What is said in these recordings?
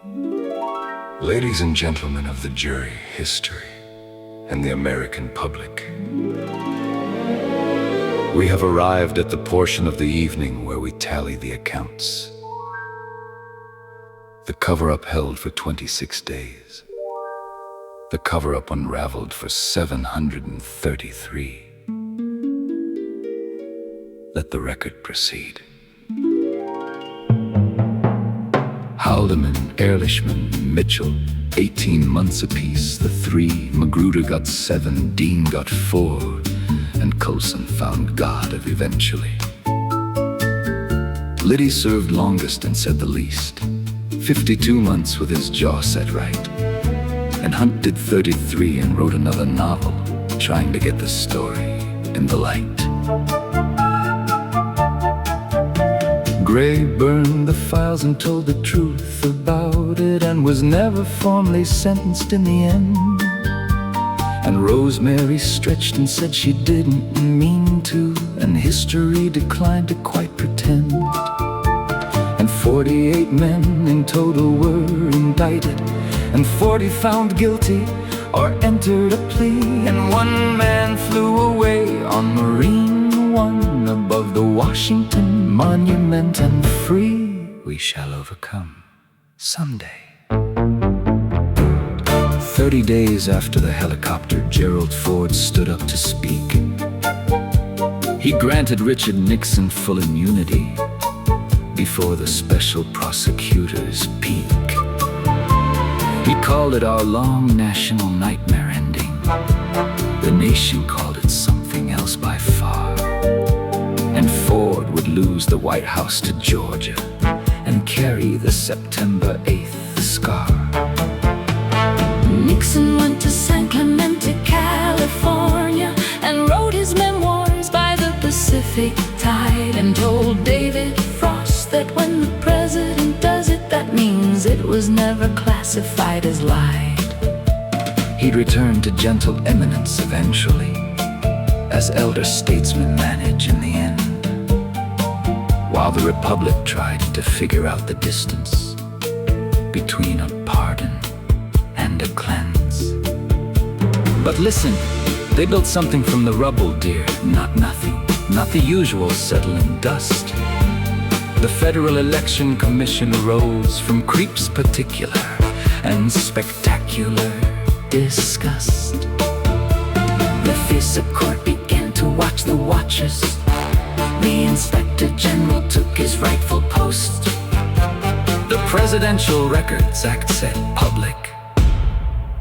Ladies and gentlemen of the jury, history, and the American public, we have arrived at the portion of the evening where we tally the accounts. The cover-up held for 26 days. The cover-up unraveled for 733. Let the record proceed. Haldeman, Ehrlichman, Mitchell, 18 months apiece. The three, Magruder got 7, Dean got 4, and Coulson found God eventually. Liddy served longest and said the least, 52 months with his jaw set right. And Hunt did 33 and wrote another novel, trying to get the story in the light. Gray burned the files and told the truth about it, and was never formally sentenced in the end. And Rosemary stretched and said she didn't mean to, and history declined to quite pretend. And 48 men in total were indicted, and 40 found guilty or entered a plea, and 1 man flew away on Marine One above the Washington Monument, and free we shall overcome someday. 30 days after the helicopter, Gerald Ford stood up to speak. He granted Richard Nixon full immunity before the special prosecutor's peak. He called it our long national nightmare ending. The nation called it something else by far. And Ford would lose the White House to Georgia and carry the September 8th scar. Nixon went to San Clemente, California, and wrote his memoirs by the Pacific tide, and told David Frost that when the president does it, that means it was never classified as lied. He'd return to gentle eminence eventually, as elder statesmen manage in the end, while the Republic tried to figure out the distance between a pardon and a cleanse. But listen, they built something from the rubble, dear, not nothing, not the usual settling dust. The Federal Election Commission arose from creeps particular and spectacular disgust. The FISA court began to watch the watchers. The Inspector General took his rightful post. The Presidential Records Act said public,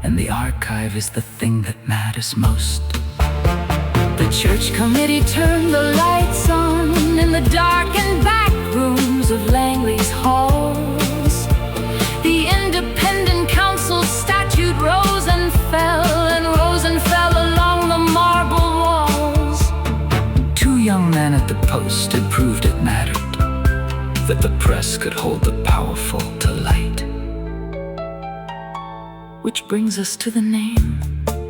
and the archive is the thing that matters most. The church committee turned the lights on in the darkened back rooms of Langley's halls. The independent council statute rose and fell, and rose and fell along the marble walls. 2 young men at the post had proved it mattered, that the press could hold the powerful to light. Which brings us to the name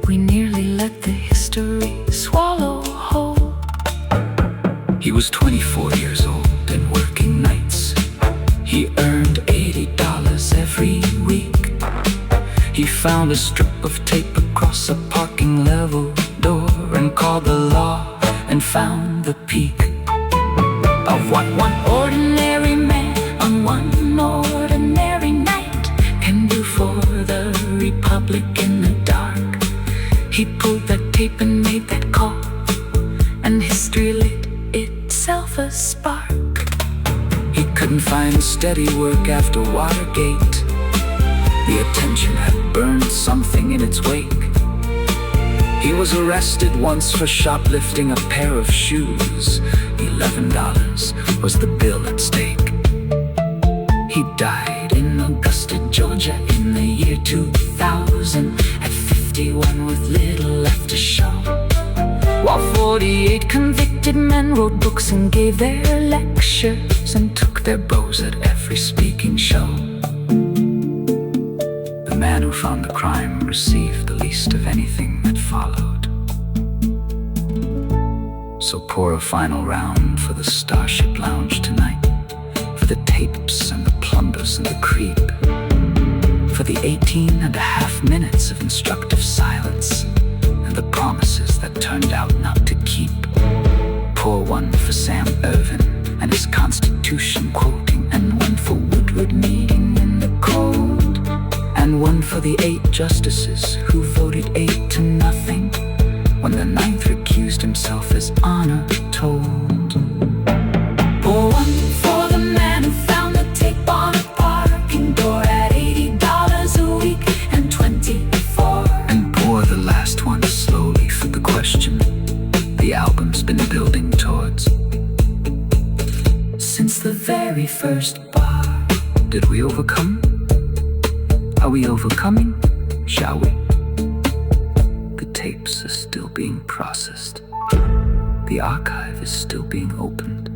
we nearly let the history swallow whole. He was 24 years old and working nights. He earned $80 every week. He found a strip of tape across a parking level door, and called the law and found the peak of what one ordinary man on one ordinary night can do for the Republic in the dark. He pulled that tape and made that call, and history lit itself a spark. He couldn't find steady work after Watergate. The attention had burned something in its wake. He was arrested once for shoplifting a pair of shoes. $11 was the bill at stake. He died in Augusta, Georgia in the year 2000, at 51 with little left to show. While 48 convicted men wrote books and gave their lectures, and took their bows at every speaking show. The man who found the crime received the least of anything that followed. So pour a final round for the Starship Lounge tonight, for the tapes and the plunders and the creep. for the 18.5 minutes of instructive silence and the promises that turned out not to keep. Pour one for Sam Irvin and his Constitution quoting, and one for Woodward meeting in the cold, and one for the 8 justices who voted 8-0 when the 9th recused himself as honor told. Pour one for the man who found the tape on a parking door at $80 a week and 24. And pour the last one slowly for the question the album's been building towards. Since the very first bar, did we overcome? Are we overcoming? Shall we? The tapes are still being processed. The archive is still being opened.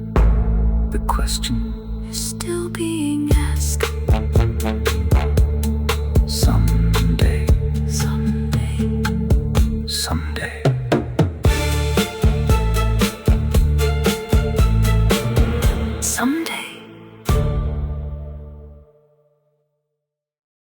The question Still being